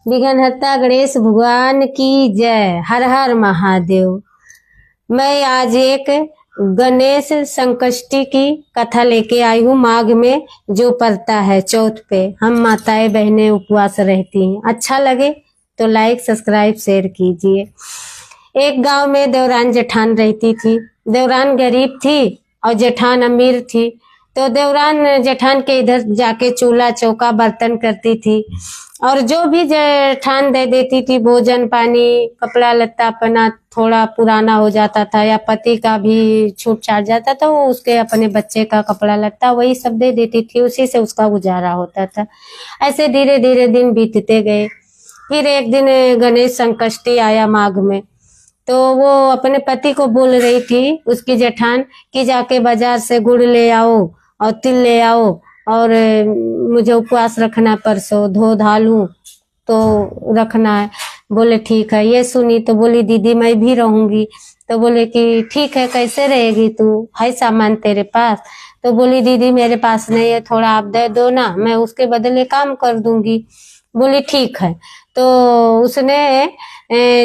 विघ्नहर्ता गणेश भगवान की जय। हर हर महादेव। मैं आज एक गणेश संकष्टी की कथा लेके आई हूँ। माघ में जो पड़ता है चौथ पे हम माताएं बहनें उपवास रहती हैं। अच्छा लगे तो लाइक सब्सक्राइब शेयर कीजिए। एक गांव में देवरान जेठान रहती थी। देवरान गरीब थी और जेठान अमीर थी। तो देवरान जेठान के इधर जाके चूल्हा चौका बर्तन करती थी और जो भी जेठान दे देती थी, भोजन पानी कपड़ा लत्ता अपना थोड़ा पुराना हो जाता था या पति का भी छूट छाट जाता था, वो उसके अपने बच्चे का कपड़ा लत्ता वही सब दे देती थी, उसी से उसका गुजारा होता था। ऐसे धीरे धीरे दिन बीतते गए। फिर एक दिन गणेश संकष्टी आया माघ में। तो वो अपने पति को बोल रही थी उसकी जेठान कि जाके बाजार से गुड़ ले आओ और तिल ले आओ और मुझे उपवास रखना, परसों धो धालू तो रखना है। बोले ठीक है। ये सुनी तो बोली दीदी मैं भी रहूंगी। तो बोले कि ठीक है, कैसे रहेगी तू, है सामान तेरे पास? तो बोली दीदी मेरे पास नहीं है, थोड़ा आप दे दो ना, मैं उसके बदले काम कर दूंगी। बोली ठीक है। तो उसने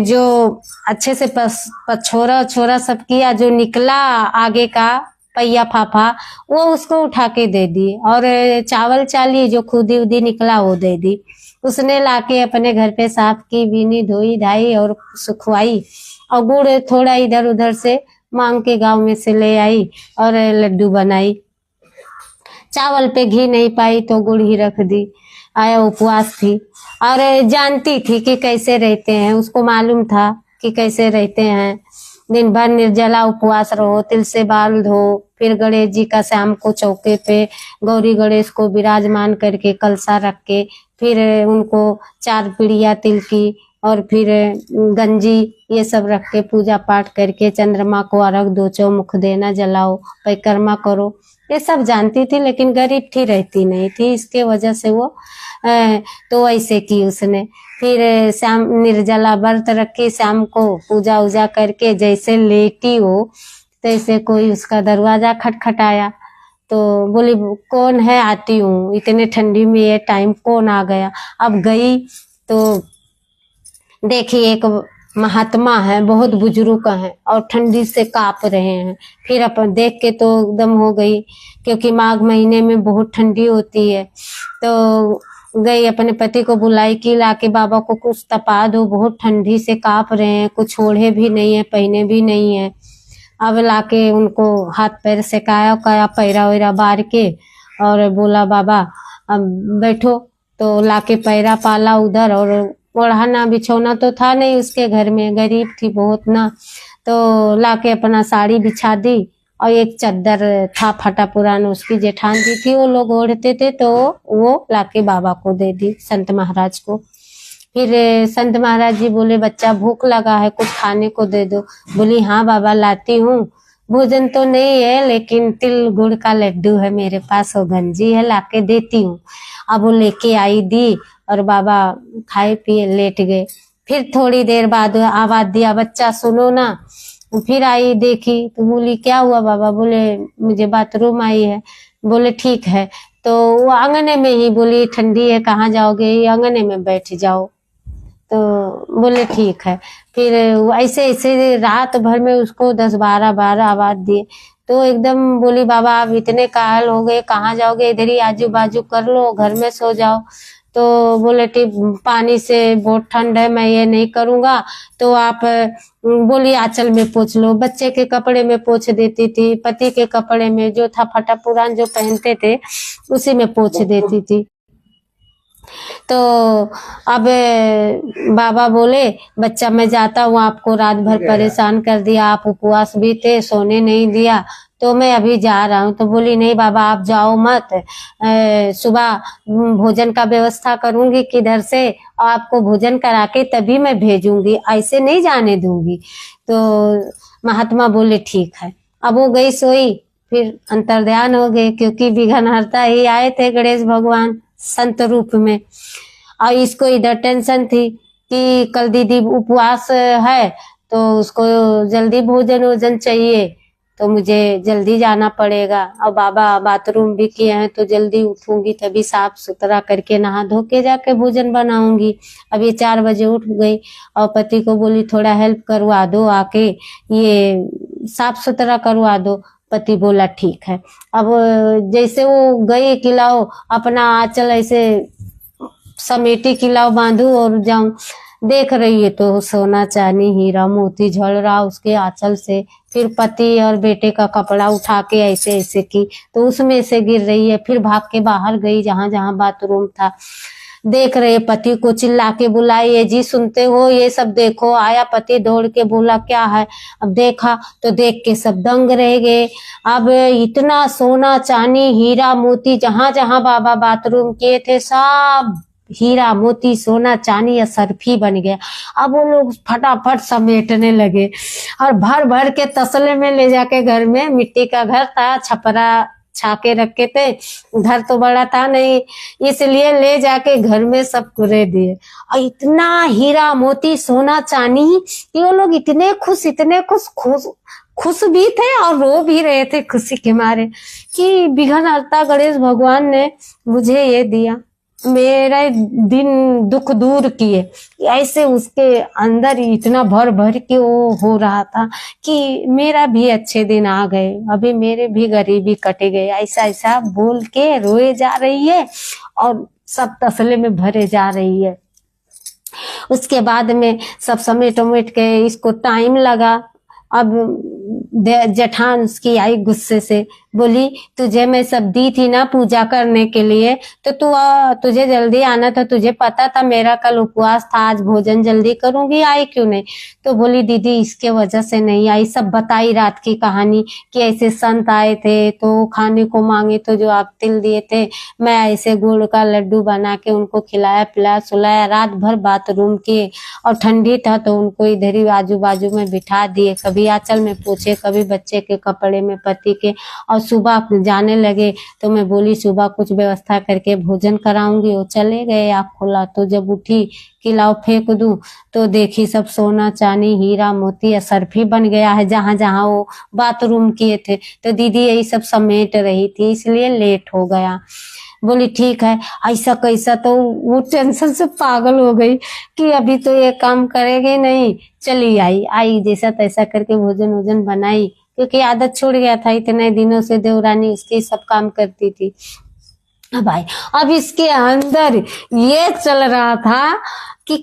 जो अच्छे से पछोरा छोरा सब किया, जो निकला आगे का पहिया फाफा वो उसको उठा के दे दी और चावल चाली जो खुदी उदी निकला वो दे दी। उसने लाके अपने घर पे साफ की, बीनी धोई धाई और सुखवाई और गुड़ थोड़ा इधर उधर से मांग के गांव में से ले आई और लड्डू बनाई। चावल पे घी नहीं पाई तो गुड़ ही रख दी। आया उपवास थी और जानती थी कि कैसे रहते हैं, उसको मालूम था कि कैसे रहते हैं। दिन भर निर्जला उपवास रहो, तिल से बाल धो, फिर गणेश जी का शाम को चौके पे गौरी गणेश को विराजमान करके कलसा रख के फिर उनको 4 पीढ़िया तिल की और फिर गंजी ये सब रख के पूजा पाठ करके चंद्रमा को अर्घ दो, चौमुख देना जलाओ, परिक्रमा करो, ये सब जानती थी। लेकिन गरीब थी, रहती नहीं थी, इसके वजह से वो तो ऐसे की उसने। फिर शाम निर्जला व्रत रखी, शाम को पूजा उजा करके जैसे लेटी हो तैसे कोई उसका दरवाजा खटखटाया। तो बोली कौन है, आती हूँ, इतने ठंडी में ये टाइम कौन आ गया। अब गई तो देखी एक महात्मा है, बहुत बुजुर्ग है और ठंडी से कांप रहे हैं। फिर अपन देख के तो एकदम हो गई, क्योंकि माघ महीने में बहुत ठंडी होती है। तो गई अपने पति को बुलाई कि लाके बाबा को कुछ तपा दो, बहुत ठंडी से कांप रहे हैं, कुछ ओढ़े भी नहीं है, पहने भी नहीं है। अब लाके उनको हाथ पैर सेकाया काया, पैरा वैरा बार के और बोला बाबा अब बैठो। तो लाके पैरा पाला उधर और ओढ़ाना बिछौना तो था नहीं उसके घर में, गरीब थी बहुत ना। तो लाके अपना साड़ी बिछा दी और एक चादर था फटा पुराना, उसकी जेठान दी थी, वो लोग ओढ़ते थे, तो वो लाके बाबा को दे दी, संत महाराज को। फिर संत महाराज जी बोले बच्चा भूख लगा है, कुछ खाने को दे दो। बोली हाँ बाबा लाती हूँ, भोजन तो नहीं है लेकिन तिल गुड़ का लड्डू है मेरे पास, वो गंजी है, लाके देती हूँ। अब वो लेके आई, दी और बाबा खाए पिए लेट गए। फिर थोड़ी देर बाद आवाज दिया बच्चा सुनो ना। फिर आई, देखी तो बोली क्या हुआ बाबा? बोले मुझे बाथरूम आई है। बोले ठीक है। तो वो आंगने में ही, बोली ठंडी है कहाँ जाओगे, आंगने में बैठ जाओ। तो बोले ठीक है। फिर ऐसे ऐसे रात भर में उसको 10-12 बार आवाज दिए। तो एकदम बोली बाबा आप इतने कायल हो गए, कहाँ जाओगे, इधर ही आजू बाजू कर लो, घर में सो जाओ। तो बोले ठीक पानी से बहुत ठंड है, मैं ये नहीं करूंगा। तो आप बोली आंचल में पोंछ लो। बच्चे के कपड़े में पोंछ देती थी, पति के कपड़े में जो था फटा पुरान जो पहनते थे उसी में पोंछ देती थी। तो अब बाबा बोले बच्चा मैं जाता हूँ, आपको रात भर परेशान कर दिया, आप उपवास भी थे, सोने नहीं दिया, तो मैं अभी जा रहा हूँ। तो बोली नहीं बाबा आप जाओ मत, सुबह भोजन का व्यवस्था करूंगी किधर से, और आपको भोजन करा के तभी मैं भेजूंगी, ऐसे नहीं जाने दूंगी। तो महात्मा बोले ठीक है। अब वो गई सोई, फिर अंतर्ध्यान हो गए, क्योंकि विघ्नहर्ता ही आए थे गणेश भगवान संत रूप में। और इसको इधर टेंशन थी कि कल दीदी उपवास है तो उसको जल्दी भोजन वोजन चाहिए, तो मुझे जल्दी जाना पड़ेगा। और बाबा बाथरूम भी किए हैं तो जल्दी उठूंगी, तभी साफ सुथरा करके नहा धो के जाके भोजन बनाऊंगी। अब ये 4 बजे उठ गई और पति को बोली थोड़ा हेल्प करवा दो, आके ये साफ सुथरा करवा दो। पति बोला ठीक है। अब जैसे वो गई किलाओ, अपना आंचल ऐसे समेटी किलाओ बांधू और जाऊं, देख रही है तो सोना चांदी हीरा मोती झड़ रहा उसके आंचल से। फिर पति और बेटे का कपड़ा उठा के ऐसे ऐसे की तो उसमें से गिर रही है। फिर भाग के बाहर गई जहां जहां बाथरूम था, देख रहे पति को चिल्ला के बुलाई, जी सुनते हो ये सब देखो। आया पति दौड़ के, बोला क्या है। अब देखा तो देख के सब दंग रह गए। अब इतना सोना चांदी हीरा मोती जहां जहां बाबा बाथरूम किए थे सब हीरा मोती सोना चांदी या सरफी बन गया। अब वो लोग फटाफट समेटने लगे और भर भर के तसले में ले जाके घर में, मिट्टी का घर था, छपरा छाके रखे थे, घर तो बड़ा था नहीं, इसलिए ले जाके घर में सब कुरे दिए। और इतना हीरा मोती सोना चांदी कि वो लोग इतने खुश खुश भी थे और रो भी रहे थे खुशी के मारे कि विघ्नहर्ता गणेश भगवान ने मुझे ये दिया, मेरा दिन दुख दूर किए। ऐसे उसके अंदर इतना भर भर के वो हो रहा था कि मेरा भी अच्छे दिन आ गए, अभी मेरे भी गरीबी कटे गए। ऐसा ऐसा बोल के रोए जा रही है और सब तसले में भरे जा रही है। उसके बाद में सब समेट उमेट के इसको टाइम लगा। अब जेठान उसकी आई गुस्से से, बोली तुझे मैं सब दी थी ना पूजा करने के लिए, तो तुझे जल्दी आना था, तुझे पता था मेरा कल उपवास था, आज भोजन जल्दी करूंगी, आई क्यों नहीं। तो बोली दीदी इसके वजह से नहीं आई। सब बताई रात की कहानी कि ऐसे संत आए थे तो खाने को मांगे तो जो आप तिल दिए थे, मैं ऐसे गुड़ का लड्डू बना के उनको खिलाया पिलाया सुलाया, रात भर बाथरूम किए और ठंडी था तो उनको इधर ही आजू बाजू में बिठा दिए, कभी आंचल में पूछे कभी बच्चे के कपड़े में पति के। और सुबह जाने लगे तो मैं बोली सुबह कुछ व्यवस्था करके भोजन कराऊंगी। वो चले गए, आँख खोला तो जब उठी किलाओ फेंक दूं तो देखी सब सोना चांदी हीरा मोती सरफी बन गया है जहां जहां वो बाथरूम किए थे। तो दीदी यही सब समेट रही थी इसलिए लेट हो गया। बोली ठीक है। ऐसा कैसा, तो वो टेंशन से पागल हो गई कि अभी तो ये काम करेगी नहीं। चली आई जैसा तैसा करके भोजन वोजन बनाई, क्योंकि आदत छूट गया था, इतने दिनों से देवरानी उसकी सब काम करती थी। अब इसके अंदर ये चल रहा था कि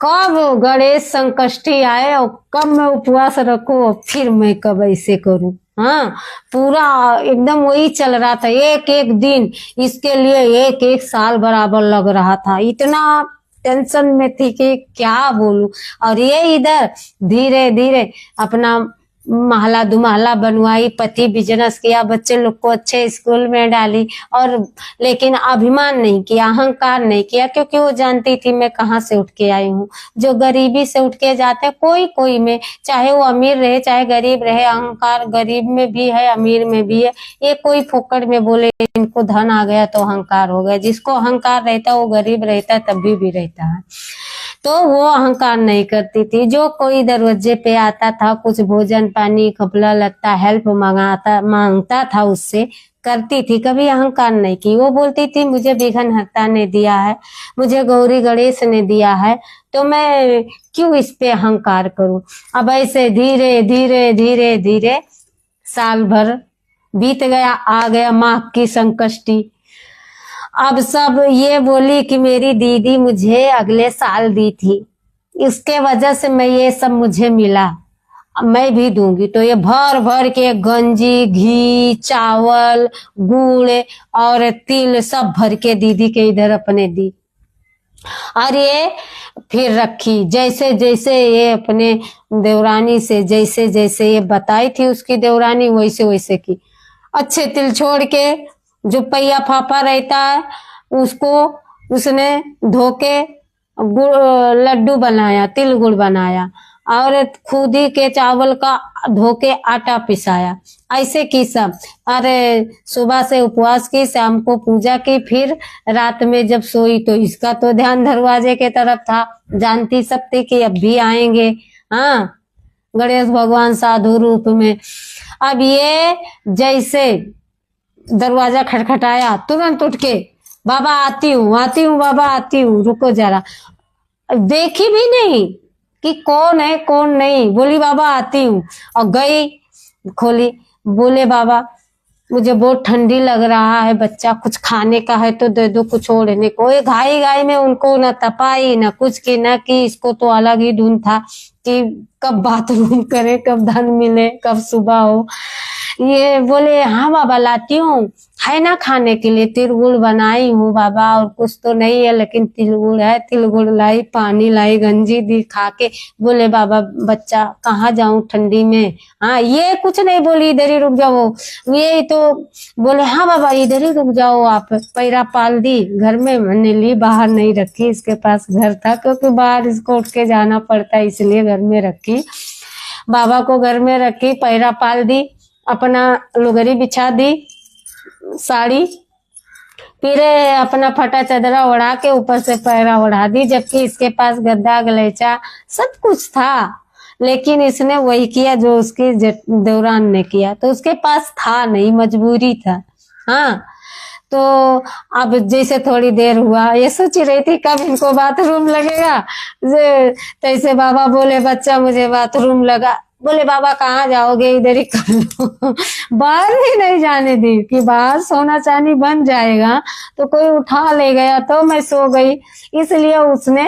कब गणेश संकष्टी आए और कब मैं उपवास रखूं और फिर मैं कब ऐसे करूं। हाँ, पूरा एकदम वही चल रहा था। एक एक दिन इसके लिए एक एक साल बराबर लग रहा था। इतना टेंशन में थी कि क्या बोलूं। और ये इधर धीरे धीरे अपना महला दुमहला बनवाई, पति बिजनेस किया, बच्चे लोग को अच्छे स्कूल में डाली, और लेकिन अभिमान नहीं किया, अहंकार नहीं किया, क्योंकि वो जानती थी मैं कहाँ से उठ के आई हूँ। जो गरीबी से उठ के जाते कोई कोई में, चाहे वो अमीर रहे चाहे गरीब रहे, अहंकार गरीब में भी है अमीर में भी है। ये कोई फोकट में बोले इनको धन आ गया तो अहंकार हो गया। जिसको अहंकार रहता है वो गरीब रहता है तब भी रहता है। तो वो अहंकार नहीं करती थी। जो कोई दरवाजे पे आता था कुछ भोजन पानी कपड़ा लत्ता हेल्प मांगता था उससे करती थी, कभी अहंकार नहीं की। वो बोलती थी मुझे विघ्नहर्ता ने दिया है, मुझे गौरी गणेश ने दिया है, तो मैं क्यों इस पे अहंकार करूं। अब ऐसे धीरे धीरे धीरे धीरे साल भर बीत गया, आ गया माघ की संकष्टी। अब सब ये बोली कि मेरी दीदी मुझे अगले साल दी थी, इसके वजह से मैं ये सब मुझे मिला, मैं भी दूंगी। तो ये भर भर के गंजी घी चावल गुड़ और तिल सब भर के दीदी के इधर अपने दी। और ये फिर रखी जैसे जैसे ये अपने देवरानी से जैसे जैसे ये बताई थी उसकी देवरानी वैसे वैसे की। अच्छे तिल छोड़ के जो पहिया फाफा रहता है उसको उसने धो के गुड़ लड्डू बनाया, तिल गुड़ बनाया, और खुदी के चावल का धो के आटा पिसाया। ऐसे की सब। अरे सुबह से उपवास की, शाम को पूजा की, फिर रात में जब सोई तो इसका तो ध्यान दरवाजे के तरफ था। जानती सब थी कि अब भी आएंगे। हाँ, गणेश भगवान साधु रूप में। अब ये जैसे दरवाजा खटखटाया, तुरंत उठ के बाबा आती हूँ बाबा आती हूँ, रुको जरा। देखी भी नहीं कि कौन है कौन नहीं, बोली बाबा आती हूँ, और गई, खोली, बोले बाबा मुझे बहुत ठंडी लग रहा है, बच्चा कुछ खाने का है तो दे दो, कुछ ओढ़ने को। ये घाई घाई में उनको न तपाई न कुछ की न की, इसको तो अलग ही ढूंढ था कि कब बाथरूम करे, कब धन मिले, कब सुबह हो। ये बोले हाँ बाबा लाती हूँ, है ना खाने के लिए, तिल गुड़ बनाई हूँ बाबा, और कुछ तो नहीं है लेकिन तिल गुड़ है। तिल गुड़ लाई, पानी लाई, गंजी दी, खा के बोले बाबा बच्चा कहाँ जाऊं ठंडी में। हाँ ये कुछ नहीं बोली, इधर ही रुक जाओ। ये तो बोले हाँ बाबा इधर ही रुक जाओ आप। पैरा पाल दी घर में, मैंने ली, बाहर नहीं रखी, इसके पास घर था क्योंकि बाहर इसको उठ के जाना पड़ता है, इसलिए घर में रखी। बाबा को घर में रखी, पैरा पाल दी, अपना लुगरी बिछा दी, साड़ी, फिर अपना फटा चदरा ओढ़ा के ऊपर से पैरा ओढ़ा दी, जबकि इसके पास गद्दा गलेचा सब कुछ था, लेकिन इसने वही किया जो उसकी दौरान ने किया। तो उसके पास था नहीं, मजबूरी था। हाँ तो अब जैसे थोड़ी देर हुआ, ये सोच रही थी कब इनको बाथरूम लगेगा। तैसे बाबा बोले बच्चा मुझे बाथरूम लगा। बोले बाबा कहाँ जाओगे, इधर ही कर लो। बाहर ही नहीं जाने दी कि बाहर सोना चांदी बन जाएगा तो कोई उठा ले गया तो मैं सो गई, इसलिए उसने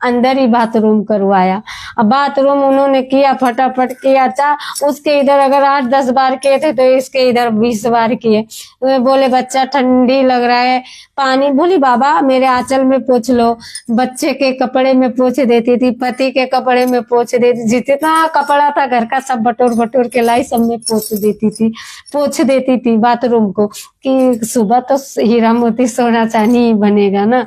अंदर ही बाथरूम करवाया। अब बाथरूम उन्होंने किया, फटाफट किया। उसके इधर अगर 8-10 बार किए थे तो इसके इधर 20 बार किए। बोले बच्चा ठंडी लग रहा है, पानी। बोली बाबा मेरे आंचल में पोंछ लो। बच्चे के कपड़े में पोंछ देती थी, पति के कपड़े में पोंछ देती, जितना कपड़ा था घर का सब बटोर बटोर के लाई, सब में पोंछ देती थी बाथरूम को, कि सुबह तो हीरा मोती सोना चांदी बनेगा ना।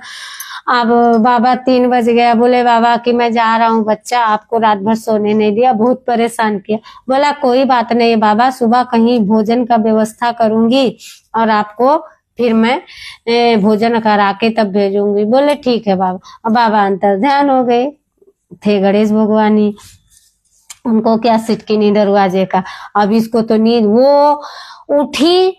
अब बाबा 3 बज गया। बोले बाबा कि मैं जा रहा हूँ बच्चा, आपको रात भर सोने नहीं दिया, बहुत परेशान किया। बोला कोई बात नहीं बाबा, सुबह कहीं भोजन का व्यवस्था करूंगी और आपको फिर मैं भोजन करा के तब भेजूंगी। बोले ठीक है बाबा। अब बाबा अंतर ध्यान हो गए थे, गणेश भगवानी, उनको क्या सिटकिनी दरवाजे का। अब इसको तो नींद, वो उठी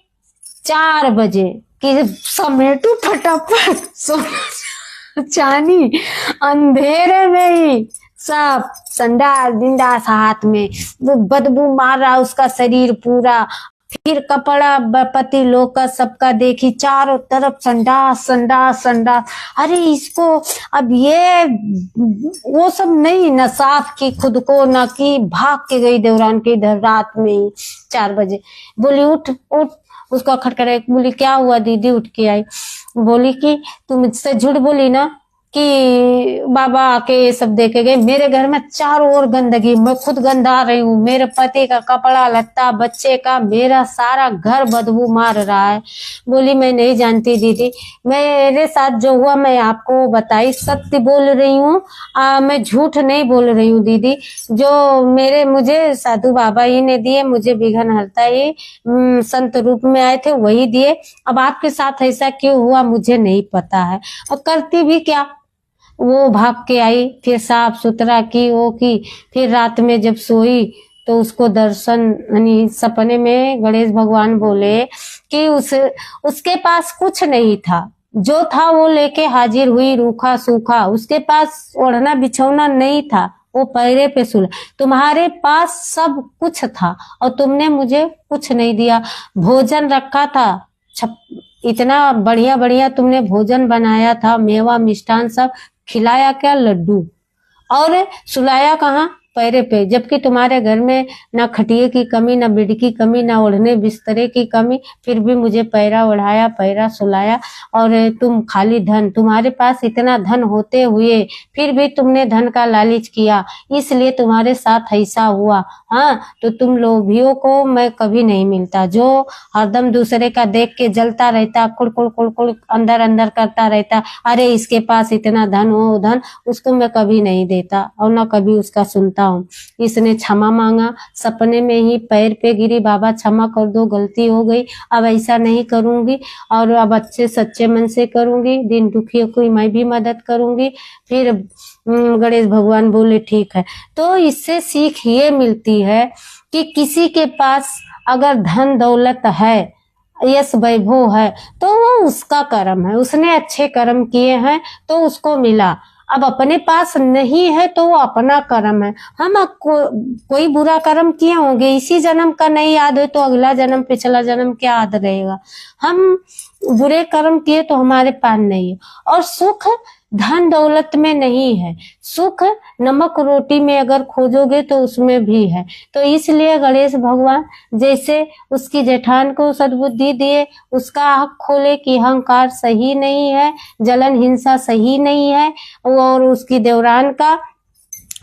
4 बजे कि समेटू फटाफट सोना चांदी, अंधेरे में ही सब संडास बिंदास हाथ में, बदबू मार रहा उसका शरीर पूरा। फिर कपड़ा पति लोग का सबका देखी, चारों तरफ संडास संडास संडास। अरे इसको अब ये वो सब नहीं, न साफ की खुद को, न की भाग के गई देवरान के इधर रात में ही 4 बजे। बोली उठ उठ, उसको खटखटाई। बोली क्या हुआ दीदी, उठ के आई। बोली कि तुम मुझसे झूठ बोली ना कि बाबा आके ये सब देखे गए। मेरे घर में चारों ओर गंदगी, मैं खुद गंदा रही हूँ, मेरे पति का कपड़ा लत्ता, बच्चे का, मेरा सारा घर बदबू मार रहा है। बोली मैं नहीं जानती दीदी, मेरे साथ जो हुआ मैं आपको बताई, सत्य बोल रही हूँ, मैं झूठ नहीं बोल रही हूँ दीदी। जो मुझे साधु बाबा ही ने दिए, मुझे विघ्न हरता ही संत रूप में आए थे वही दिए। अब आपके साथ ऐसा क्यों हुआ मुझे नहीं पता है, और करती भी क्या। वो भाग के आई, फिर साफ सुथरा की, वो की। फिर रात में जब सोई तो उसको दर्शन, यानी सपने में गणेश भगवान बोले कि उसके पास कुछ नहीं था, जो था वो लेके हाजिर हुई, रूखा सूखा। उसके पास ओढ़ना बिछौना नहीं था, वो पैरे पे सुला। तुम्हारे पास सब कुछ था और तुमने मुझे कुछ नहीं दिया। भोजन रखा था, इतना बढ़िया बढ़िया तुमने भोजन बनाया था, मेवा मिष्ठान सब खिलाया, क्या लड्डू, और सुलाया कहाँ, पैरे पे। जबकि तुम्हारे घर में ना खटिए की कमी, ना बेड की कमी, ना ओढ़ने बिस्तरे की कमी, फिर भी मुझे पैरा ओढ़ाया, पैरा सुलाया। और तुम खाली धन, तुम्हारे पास इतना धन होते हुए फिर भी तुमने धन का लालच किया, इसलिए तुम्हारे साथ ऐसा हुआ। हाँ तो तुम लोभियों को मैं कभी नहीं मिलता, जो हरदम दूसरे का देख के जलता रहता, कुड़ कुड़ कुड़ कुड़ अंदर अंदर करता रहता, अरे इसके पास इतना धन, वो धन, उसको मैं कभी नहीं देता और ना कभी उसका सुनता बताओ, इसने क्षमा मांगा, सपने में ही पैर पे गिरी, बाबा क्षमा कर दो, गलती हो गई, अब ऐसा नहीं करूंगी और अब अच्छे सच्चे मन से करूंगी, दिन दुखियों की मैं भी मदद करूंगी। फिर गणेश भगवान बोले ठीक है। तो इससे सीख ये मिलती है कि किसी के पास अगर धन दौलत है, यश वैभव है, तो वो उसका कर्म है, उसने अच्छे कर्म किए हैं तो उसको मिला। अब अपने पास नहीं है तो वो अपना कर्म है। हम कोई बुरा कर्म किए होंगे, इसी जन्म का नहीं याद है तो अगला जन्म पिछला जन्म क्या याद रहेगा। हम बुरे कर्म किए तो हमारे पास नहीं है। और सुख धन दौलत में नहीं है, सुख नमक रोटी में अगर खोजोगे तो उसमें भी है। तो इसलिए गणेश भगवान जैसे उसकी जेठान को सद्बुद्धि दिए, उसका आँख खोले कि अहंकार सही नहीं है, जलन हिंसा सही नहीं है, और उसकी देवरान का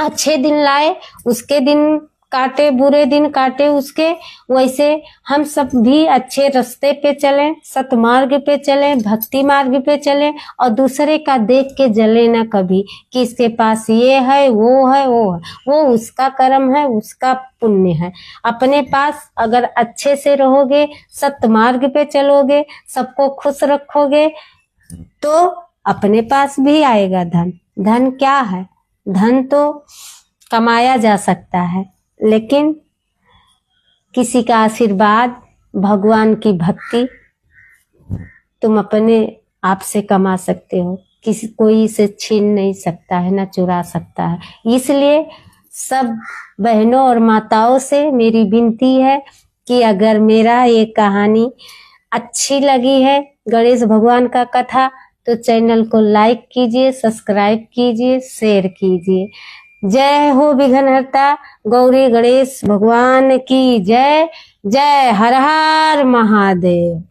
अच्छे दिन लाए, उसके दिन काटे, बुरे दिन काटे उसके। वैसे हम सब भी अच्छे रास्ते पे चलें, सतमार्ग पे चलें, भक्ति मार्ग पे चलें, और दूसरे का देख के जले ना कभी कि इसके पास ये है वो है वो है, वो उसका कर्म है, उसका पुण्य है। अपने पास अगर अच्छे से रहोगे, सतमार्ग पे चलोगे, सबको खुश रखोगे, तो अपने पास भी आएगा धन। धन क्या है? धन तो कमाया जा सकता है, लेकिन किसी का आशीर्वाद, भगवान की भक्ति तुम अपने आप से कमा सकते हो, किसी कोई इसे छीन नहीं सकता है, ना चुरा सकता है। इसलिए सब बहनों और माताओं से मेरी विनती है कि अगर मेरा ये कहानी अच्छी लगी है, गणेश भगवान का कथा, तो चैनल को लाइक कीजिए, सब्सक्राइब कीजिए, शेयर कीजिए। जय हो विघ्नहर्ता गौरी गणेश भगवान की जय। जय हर हर महादेव।